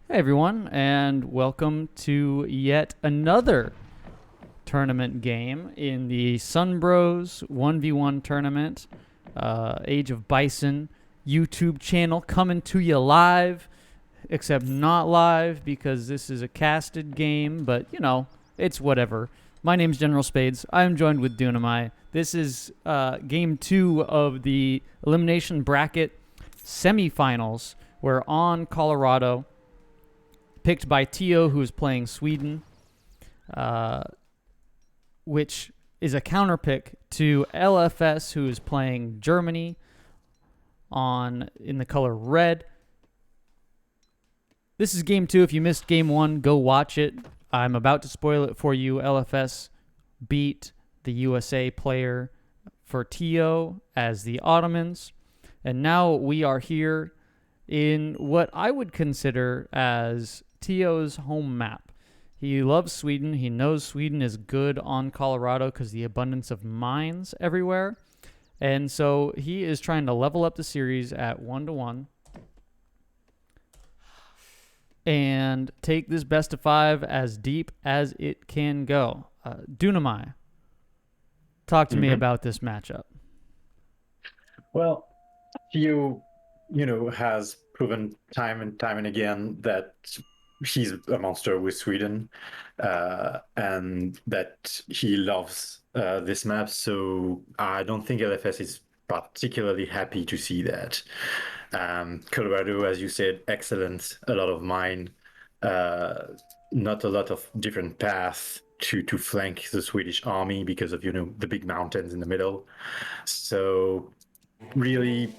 Hey everyone, and welcome to yet another tournament game in the Sunbros 1v1 tournament, Age of Bison YouTube channel coming to you live, except not live because this is a casted game, but it's whatever. My name's General Spades. I'm joined with Dunamai. This is game 2 of the elimination bracket semifinals. We're on Colorado, picked by Tio, who is playing Sweden, which is a counter pick to LFS, who is playing Germany in the color red. This is game 2. If you missed game 1, go watch it. I'm about to spoil it for you. LFS beat the USA player for Tio as the Ottomans. And now we are here in what I would consider as Tio's home map. He loves Sweden. He knows Sweden is good on Colorado because the abundance of mines everywhere. And so he is trying to level up the series at 1-1 and take this best of 5 as deep as it can go. Dunamai, talk to me about this matchup. Well, has proven time and time and again that he's a monster with Sweden, and that he loves this map. So I don't think LFS is particularly happy to see that. Colorado, as you said, excellent. A lot of mine, not a lot of different paths to flank the Swedish army because of the big mountains in the middle. So really,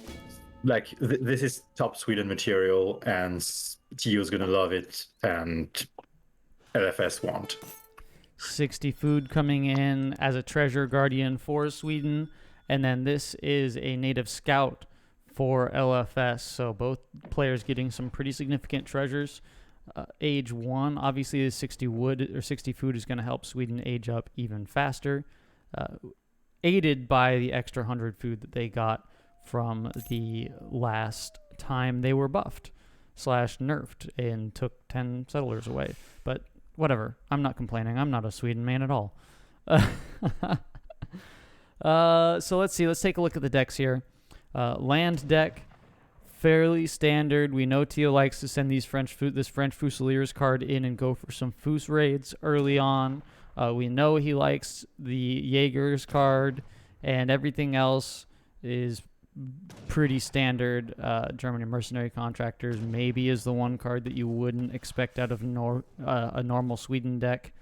like this is top Sweden material, and Tio's gonna love it, and LFS won't. 60 food coming in as a treasure guardian for Sweden, and then this is a native scout for LFS. So both players getting some pretty significant treasures. Age 1, obviously the 60 wood or 60 food is going to help Sweden age up even faster, aided by the extra 100 food that they got from the last time they were buffed / nerfed and took 10 settlers away. But whatever, I'm not complaining. I'm not a Sweden man at all. So let's see. Let's take a look at the decks here. Land deck, fairly standard. We know Tio likes to send this French Fusiliers card in and go for some Fus raids early on. We know he likes the Jaegers card, and everything else is pretty standard. German mercenary contractors maybe is the one card that you wouldn't expect out of a normal Sweden deck,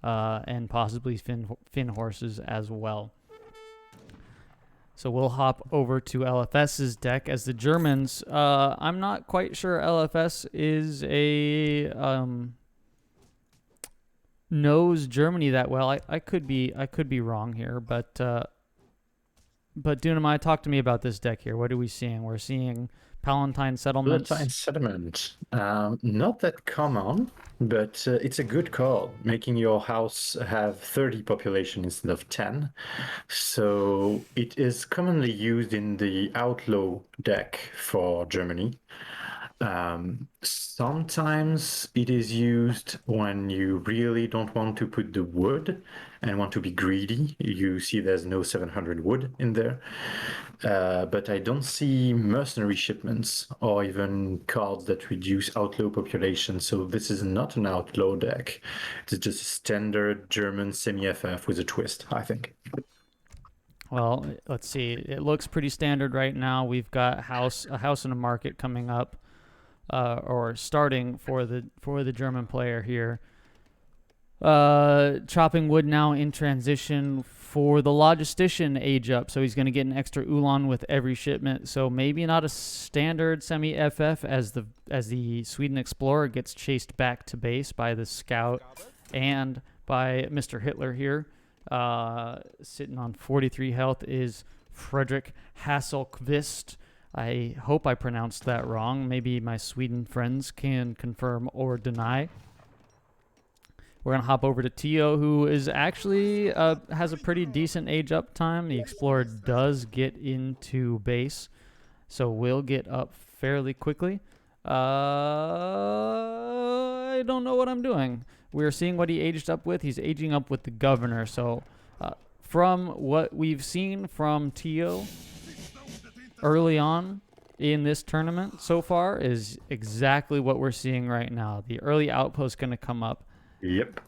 and possibly Finn horses as well. So we'll hop over to LFS's deck as the Germans. I'm not quite sure LFS is knows Germany that well. I could be wrong here, but Dunamai, talk to me about this deck here. What are we seeing? We're seeing Palatine settlements. Palatine settlement, not that common, but it's a good call, making your house have 30 population instead of 10. So it is commonly used in the outlaw deck for Germany. Sometimes it is used when you really don't want to put the wood and want to be greedy. You see there's no 700 wood in there. But I don't see mercenary shipments or even cards that reduce outlaw population. So this is not an outlaw deck. It's just a standard German semi-FF with a twist, I think. Well, let's see. It looks pretty standard right now. We've got a house and a market coming up, or starting for the German player here. Chopping wood now in transition for the logistician age up, so he's going to get an extra Uhlan with every shipment. So maybe not a standard semi-FF as the Sweden Explorer gets chased back to base by the scout and by Mr. Hitler here. Sitting on 43 health is Frederick Hasselqvist. I hope I pronounced that wrong. Maybe my Sweden friends can confirm or deny. We're going to hop over to Tio, who is actually has a pretty decent age up time. The Explorer does get into base, so will get up fairly quickly. don't know what I'm doing. We're seeing what he aged up with. He's aging up with the governor. So from what we've seen from Tio early on in this tournament so far is exactly what we're seeing right now. The early outpost going to come up. Yep.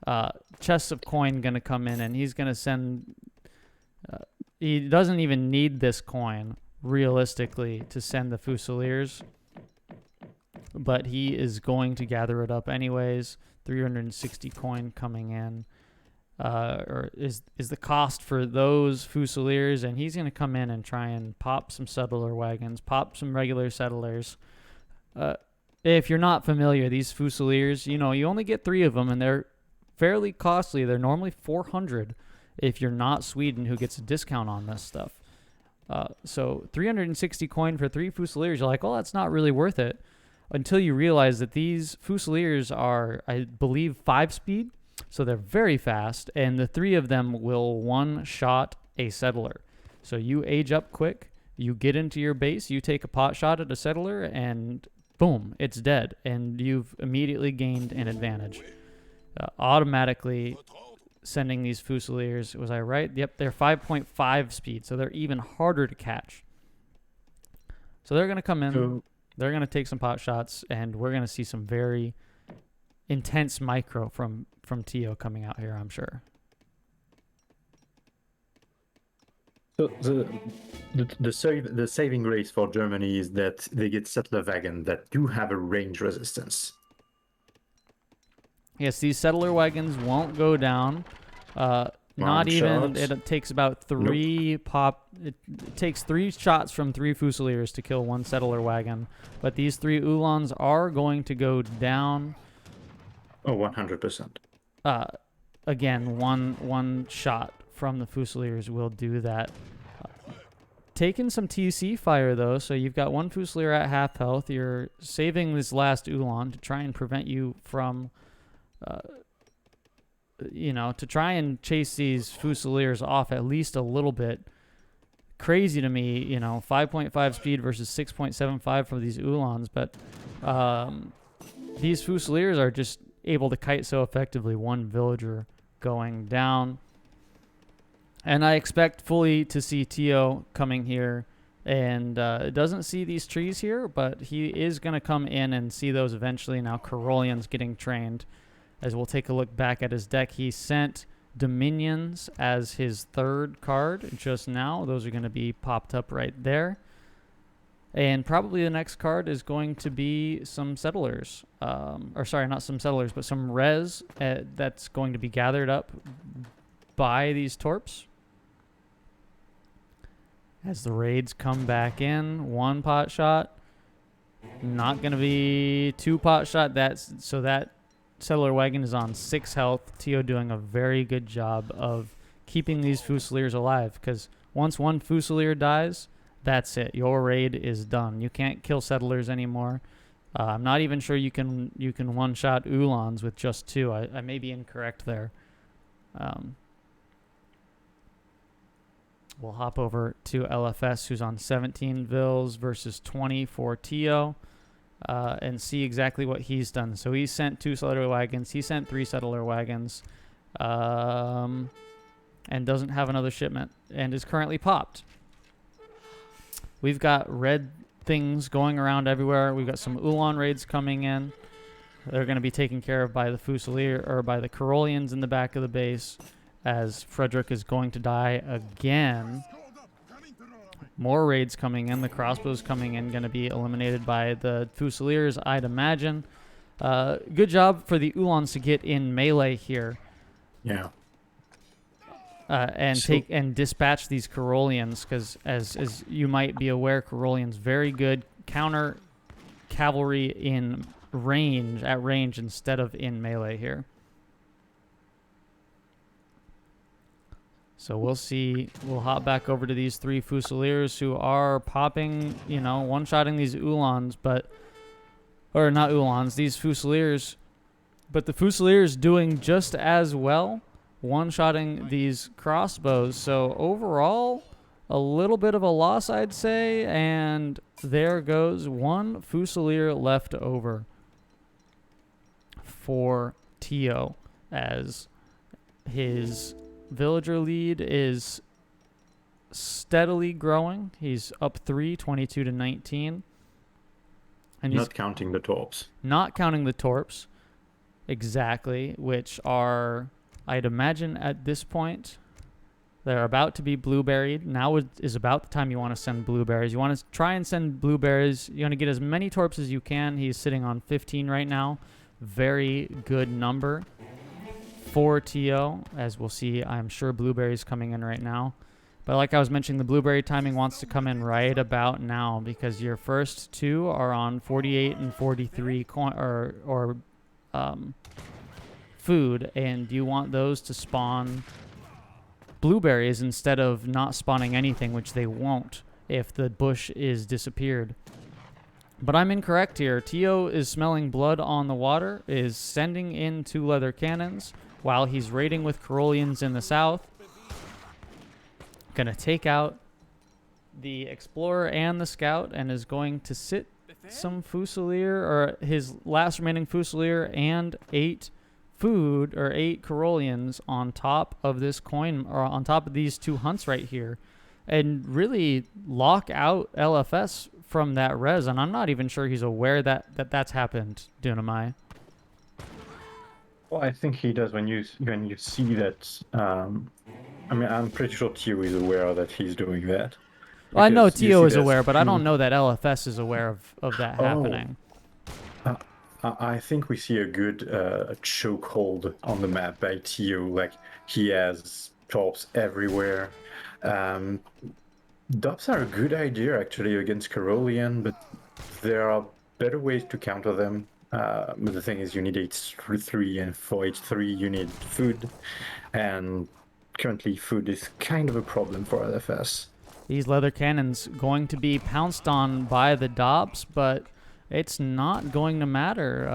Chests of coin going to come in, and he's going to send... he doesn't even need this coin, realistically, to send the Fusiliers. But he is going to gather it up anyways. 360 coin coming in. Or is the cost for those Fusiliers, and he's going to come in and try and pop some settler wagons, pop some regular settlers. If you're not familiar, these Fusiliers, you only get 3 of them, and they're fairly costly. They're normally 400 if you're not Sweden, who gets a discount on this stuff. So 360 coin for 3 Fusiliers, you're like, well, that's not really worth it, until you realize that these Fusiliers are, I believe, 5 speed. So they're very fast, and the 3 of them will one-shot a settler. So you age up quick, you get into your base, you take a pot shot at a settler, and boom, it's dead, and you've immediately gained an advantage. Automatically sending these Fusiliers, was I right? Yep, they're 5.5 speed, so they're even harder to catch. So they're going to come in, they're going to take some pot shots, and we're going to see some very intense micro from Tio coming out here, I'm sure. So the saving grace for Germany is that they get settler wagon that do have a range resistance. Yes, these settler wagons won't go down. Not even. Shots. It takes about 3 pop. It takes 3 shots from 3 Fusiliers to kill 1 settler wagon. But these 3 Uhlans are going to go down. Oh, 100%. Again, one shot from the Fusiliers will do that. Taking some TC fire, though, so you've got 1 Fusilier at half health. You're saving this last Uhlan to try and prevent you from, to try and chase these Fusiliers off at least a little bit. Crazy to me, 5.5 speed versus 6.75 for these Uhlans, but these Fusiliers are just able to kite so effectively. 1 villager going down. And I expect fully to see Tio coming here, and doesn't see these trees here, but he is going to come in and see those eventually. Now Karolian's getting trained. As we'll take a look back at his deck, he sent Dominions as his 3rd card just now. Those are going to be popped up right there. And probably the next card is going to be some settlers. Not some settlers, but some res that's going to be gathered up by these torps. As the raids come back in, 1 pot shot. Not going to be 2 pot shot. That settler wagon is on 6 health. Tio doing a very good job of keeping these Fusiliers alive, because once 1 Fusilier dies, that's it. Your raid is done. You can't kill settlers anymore. I'm not even sure you can one-shot Uhlans with just 2. I may be incorrect there. We'll hop over to LFS, who's on 17 Vils versus 20 for Tio, and see exactly what he's done. So he sent 2 settler wagons. He sent 3 settler wagons, and doesn't have another shipment, and is currently popped. We've got red things going around everywhere. We've got some Uhlan raids coming in. They're going to be taken care of by the Fusilier, or by the Karolians in the back of the base, as Frederick is going to die again. More raids coming in. The crossbows coming in, going to be eliminated by the Fusiliers, I'd imagine. Good job for the Uhlans to get in melee here. Yeah. And dispatch these Karolians, because as you might be aware, Karolians very good counter cavalry at range instead of in melee here. So we'll see. We'll hop back over to these 3 Fusiliers who are popping, one-shotting these Uhlans, or not Uhlans, these Fusiliers, but the Fusiliers doing just as well, one-shotting these crossbows. So overall, a little bit of a loss, I'd say, and there goes 1 Fusilier left over. for Tio, as his villager lead is steadily growing. He's up 3, 22 to 19. And he's Not counting the torps. not counting the torps, exactly, which are, I'd imagine at this point, they're about to be blueberried. Now is about the time you want to send blueberries. You want to try and send blueberries. You want to get as many torps as you can. He's sitting on 15 right now. Very good number for Tio. As we'll see, I'm sure blueberries coming in right now. But like I was mentioning, the blueberry timing wants to come in right about now, because your first two are on 48 and 43 food, and you want those to spawn blueberries instead of not spawning anything, which they won't if the bush is disappeared. But I'm incorrect here. Tio is smelling blood on the water, is sending in 2 leather cannons while he's raiding with Corollians in the south. Gonna take out the explorer and the scout, and is going to sit some Fusilier, or his last remaining Fusilier, and 8 food, or 8 Corollians on top of this coin, or on top of these 2 hunts right here, and really lock out LFS from that res. And I'm not even sure he's aware that that's happened, Dunamai. Well, I think he does when you see that. I mean, I'm pretty sure Tio is aware that he's doing that. Well, I know Because you Tio see is there's aware, but I few- don't know that LFS is aware of that happening. I think we see a good chokehold on the map by Tio. Like, he has torps everywhere. Dops are a good idea actually against Corollian, but there are better ways to counter them. But the thing is, you need H3 and for H3 you need food, and currently food is kind of a problem for LFS. These leather cannons going to be pounced on by the Dops, but it's not going to matter.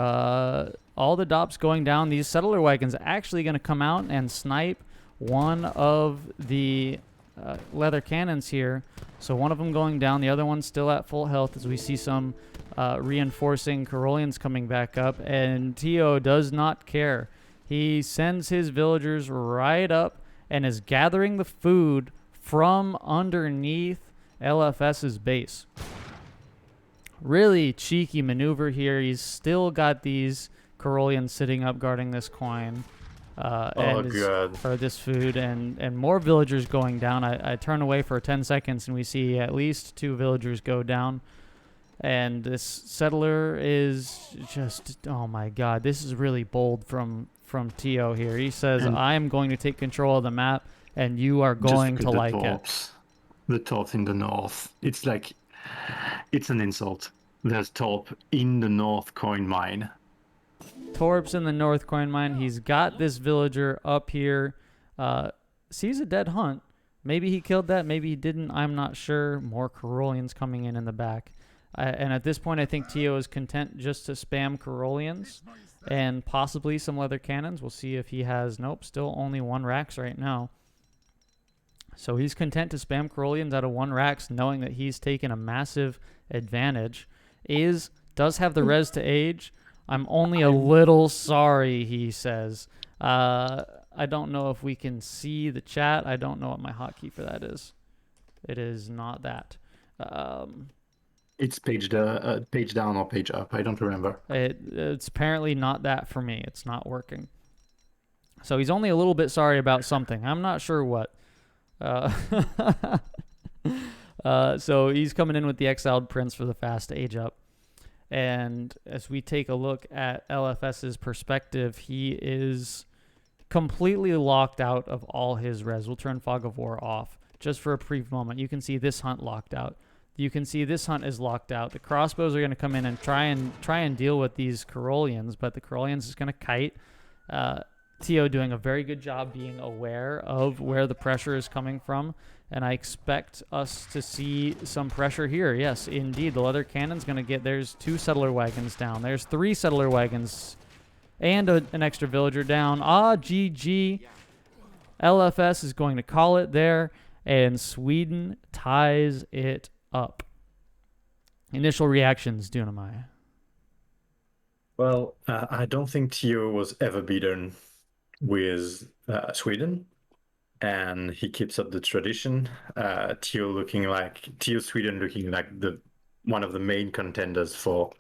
All the Dops going down. These settler wagons actually going to come out and snipe one of the leather cannons here. So one of them going down, the other one's still at full health, as we see some reinforcing Corollians coming back up. And Tio does not care. He sends his villagers right up and is gathering the food from underneath LFS's base. Really cheeky maneuver here. He's still got these Corollians sitting up guarding this coin. Or this food, and more villagers going down. I turn away for 10 seconds and we see at least 2 villagers go down. And this settler is just, oh my god, this is really bold from Tio here. He says, I am going to take control of the map, and you are going to like it. The torps in the north. It's like, it's an insult. There's torp in the north coin mine. Torps in the north coin mine. He's got this villager up here. Sees a dead hunt. Maybe he killed that. Maybe he didn't. I'm not sure. More Corollians coming in the back. And at this point, I think Tio is content just to spam Corollians and possibly some leather cannons. We'll see if he has... Nope, still only 1 Rax right now. So he's content to spam Corollians out of 1 Rax, knowing that he's taken a massive advantage. Does have the res to age. I'm only a little sorry, he says. I don't know if we can see the chat. I don't know what my hotkey for that is. It is not that. It's page down or page up. I don't remember. It's apparently not that for me. It's not working. So he's only a little bit sorry about something. I'm not sure what. So he's coming in with the Exiled Prince for the fast age up. And as we take a look at LFS's perspective, he is completely locked out of all his res. We'll turn Fog of War off just for a brief moment. You can see this hunt locked out. You can see this hunt is locked out. The crossbows are going to come in and try and deal with these Corollians, but the Corollians is going to kite. Tio doing a very good job being aware of where the pressure is coming from, and I expect us to see some pressure here. Yes, indeed. The leather cannon's going to get... There's 2 settler wagons down. There's 3 settler wagons and an extra villager down. GG. LFS is going to call it there, and Sweden ties it up. Initial reactions, Dunamai. Well, I don't think Tio was ever beaten with Sweden, and he keeps up the tradition. Tio Sweden looking like the one of the main contenders for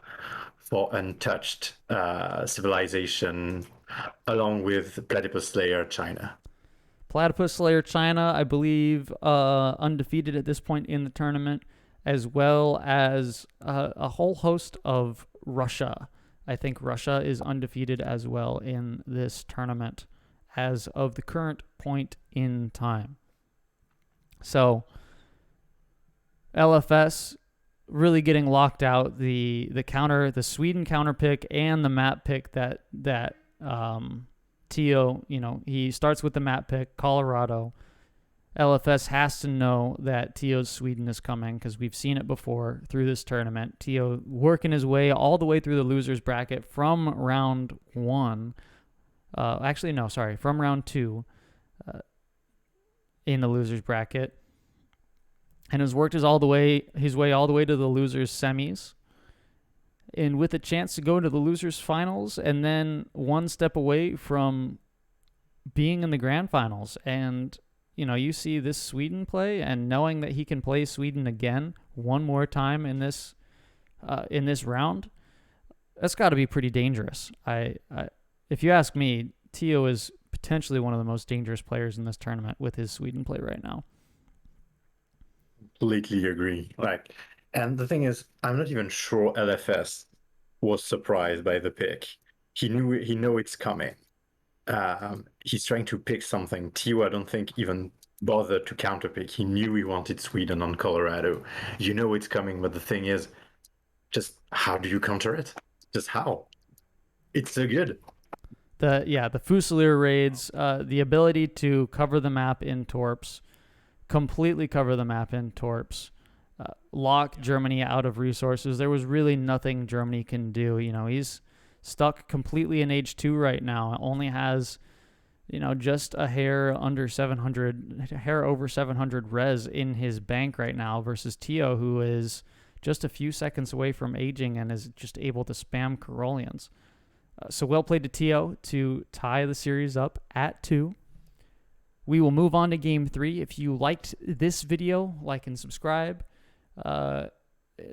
untouched civilization, along with Platypus Slayer China. Platypus Slayer China, I believe, undefeated at this point in the tournament, as well as a whole host of Russia. I think Russia is undefeated as well in this tournament as of the current point in time. So LFS really getting locked out. The Sweden counter pick and the map pick that Tio, he starts with the map pick, Colorado. LFS has to know that Tio's Sweden is coming because we've seen it before through this tournament. Tio working his way all the way through the losers bracket from round one. From round two in the losers bracket, and has worked his way all the way to the losers semis, and with a chance to go to the losers finals, and then one step away from being in the grand finals. And you see this Sweden play, and knowing that he can play Sweden again one more time in this round, that's got to be pretty dangerous. If you ask me, Tio is potentially one of the most dangerous players in this tournament with his Sweden play right now. Completely agree. And the thing is, I'm not even sure LFS was surprised by the pick. He knew it's coming. He's trying to pick something. Tio, I don't think, even bothered to counterpick. He knew he wanted Sweden on Colorado. You know it's coming, but the thing is, just how do you counter it? Just how? It's so good. The Fusilier raids, the ability to cover the map in Torps, completely cover the map in Torps, lock Germany out of resources. There was really nothing Germany can do. He's stuck completely in H2 right now. Only has, just a hair over 700 res in his bank right now versus Tio, who is just a few seconds away from aging and is just able to spam Carolians. So well played to Tio to tie the series up at 2. We will move on to game 3. If you liked this video, like and subscribe.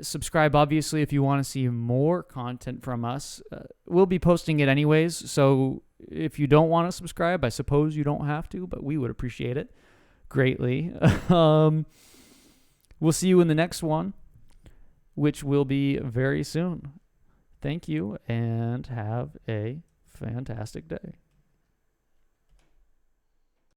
Subscribe, obviously, if you want to see more content from us. We'll be posting it anyways, so if you don't want to subscribe, I suppose you don't have to, but we would appreciate it greatly. We'll see you in the next one, which will be very soon. Thank you, and have a fantastic day.